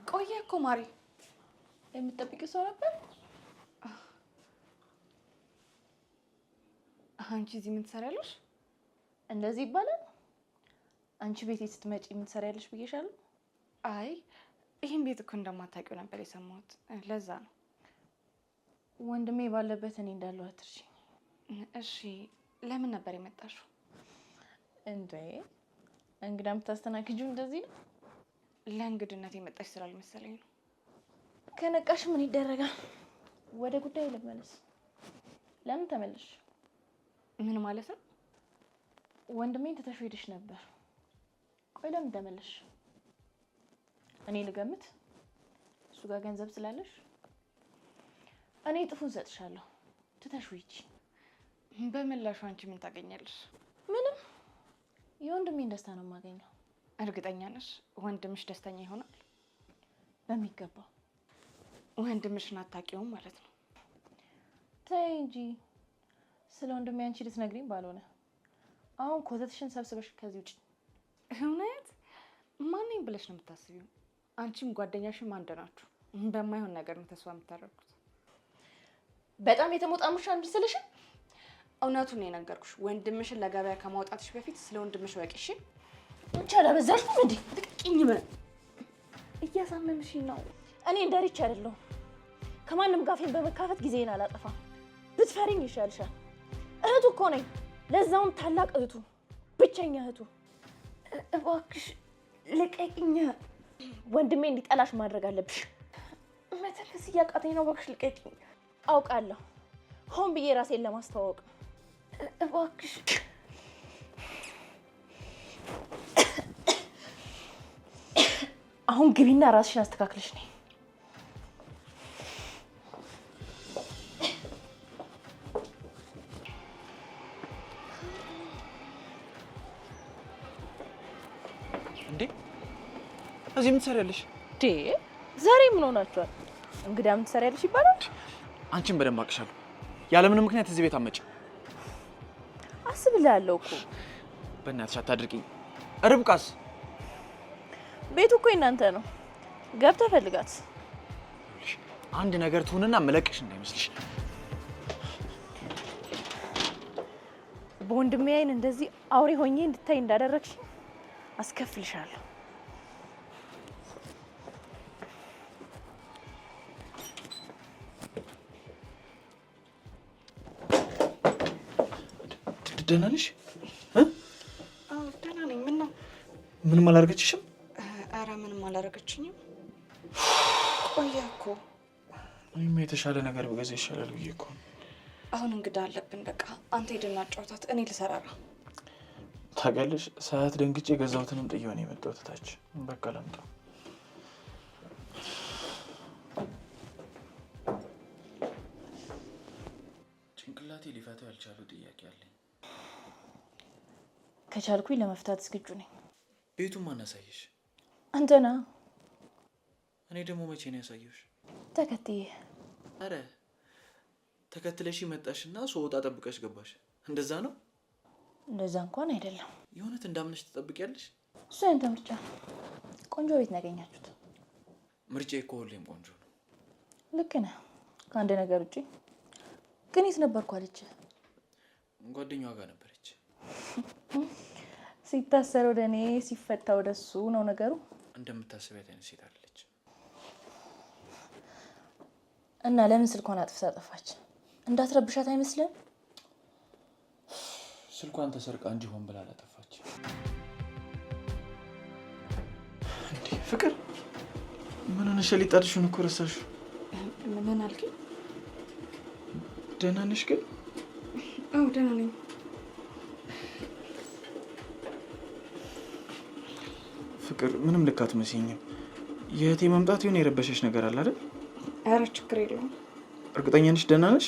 ቆየ እኮ ማሪ። የምትጠብቂው ሰው ነበር? አንቺ እዚህ ምን ትሰሪያለሽ? እንደዚህ ይባላል? አንቺ ቤቴ ስትመጪ ምን ትሰሪያለሽ ብዬሻለሁ? አይ ይሄን ቤት እኮ እንደማታውቂው ነበር የሰማሁት። ለዛ ነው። ወንድሜ ባለበት እኔ እንዳለሁ አትርሺ። እሺ ለምን ነበር የመጣሽው? እንዴ እንግዳ የምታስተናግጂው እንደዚህ ነው? ለእንግድነት የመጣሽ ስላልመሰለኝ ነው። ከነቃሽ ምን ይደረጋል? ወደ ጉዳይ ልመለስ። ለምን ተመለሽ? ምን ማለት ነው? ወንድሜን ትተሽ ሄደሽ ነበር። ቆይ ለምን ተመለሽ? እኔ ልገምት። እሱ ጋር ገንዘብ ስላለሽ እኔ ጥፉን ሰጥሻለሁ። ትተሽ ሂጂ። በምላሹ አንቺ ምን ታገኛለሽ? ምንም። የወንድሜን ደስታ ነው የማገኘው። እርግጠኛ ነሽ ወንድምሽ ደስተኛ ይሆናል? በሚገባ። ወንድምሽን አታውቂውም ማለት ነው? ተይ እንጂ ስለ ወንድሜ አንቺ ልትነግሪኝ ባልሆነ። አሁን ኮተትሽን ሰብስበሽ ከዚህ ውጪ። እውነት ማንኝ ብለሽ ነው የምታስቢው? አንቺም ጓደኛሽም አንድ ናችሁ። በማይሆን ነገር ነው ተስፋ የምታደርጉት። በጣም የተሞጣሙሽ አንድ ስለሽ። እውነቱን ነው የነገርኩሽ። ወንድምሽን ለገበያ ከማውጣትሽ በፊት ስለ ወንድምሽ ወቂሽ። ብቻ አላበዛሽም እንዴ? ልቅቂኝ። ምን እያሳመምሽኝ ነው? እኔ እንደሪች አይደለሁም። ከማንም ጋፌን በመካፈት ጊዜን አላጠፋም። ብትፈሪኝ ይሻልሻል። እህቱ እኮ ነኝ። ለዛውም ታላቅ እህቱ፣ ብቸኛ እህቱ። እባክሽ ልቀቂኝ። ወንድሜ እንዲጠላሽ ማድረግ አለብሽ። መተንፈስ እያቃተኝ ነው። እባክሽ ልቀቂኝ። አውቃለሁ፣ ሆን ብዬ ራሴን ለማስተዋወቅ። እባክሽ አሁን ግቢና ራስሽን አስተካክለሽ ነይ። እንዴ እዚህ ምን ትሰሪያለሽ? ዛሬ ምን ሆናችኋል? እንግዳ ምን ትሰሪያለሽ ይባላል? አንቺን በደንብ አቅሻለሁ። ያለምንም ምክንያት እዚህ ቤት አትመጪ። አስብልሃለሁ እኮ። በእናትሽ አታድርቂኝ። ርብቃስ? ቤቱ እኮ እናንተ ነው። ገብተህ ፈልጋት። አንድ ነገር ትሁንና መለቅሽ እንዳይመስልሽ። በወንድሜ አይን እንደዚህ አውሬ ሆኜ እንድታይ እንዳደረግሽ አስከፍልሻለሁ። ደህና ነሽ? አዎ ደህና ነኝ። ምን ነው? ምንም አላደረገችሽም? ኧረ ምንም አላደረገችኝም። ቆየ እኮ። እኔማ የተሻለ ነገር ብገዛ ይሻላል ብዬ እኮ። አሁን እንግዳ አለብን። በቃ አንተ ሄድና ጫውታት፣ እኔ ልሰራ ነው። ታውቂያለሽ፣ ሰዓት ደንግጬ የገዛሁትንም ጥዬው ነው የመጣሁት ታች። በቃ ላምጣ። ጭንቅላቴ ሊፈታው ያልቻለው ጥያቄ አለኝ። ከቻልኩኝ ለመፍታት ዝግጁ ነኝ። ቤቱን ማን አሳየሽ? አንተና። እኔ ደግሞ መቼ ነው ያሳየሽ? ተከትዬ። አረ ተከትለሽ መጣሽና ስወጣ ጠብቀሽ ገባሽ። እንደዛ ነው? እንደዛ እንኳን አይደለም። የእውነት እንዳምነሽ ትጠብቂያለሽ? እሱ ያንተ ምርጫ ነው። ቆንጆ ቤት ነው ያገኛችሁት። ምርጫዬ እኮ ሁሌም ቆንጆ ነው። ልክ ነህ። ከአንድ ነገር ውጪ ግን የት ነበርኩ አለች? ጓደኛዋ ጋር ነበረች። ሲታሰር ወደ እኔ ሲፈታ ወደ እሱ ነው ነገሩ። እንደምታስቢያት አይነት ሴት አለች። እና ለምን ስልኳን አጥፍታ ጠፋች? እንዳትረብሻት አይመስልም? ስልኳን ተሰርቃ እንዲሆን ብላ አላጠፋች። እንዴ ፍቅር ምን ሆነሽ? ሊጣልሽን እኮ ረሳሽው። ምን አልከኝ? ደህና ነሽ ግን? አዎ ደህና ነኝ። ፍቅር ምንም ልክ አትመስይኝም። የእህቴ መምጣት ይሁን የረበሸሽ ነገር አለ አይደል? ኧረ ችግር የለውም። እርግጠኛ ነሽ ደህና ነሽ?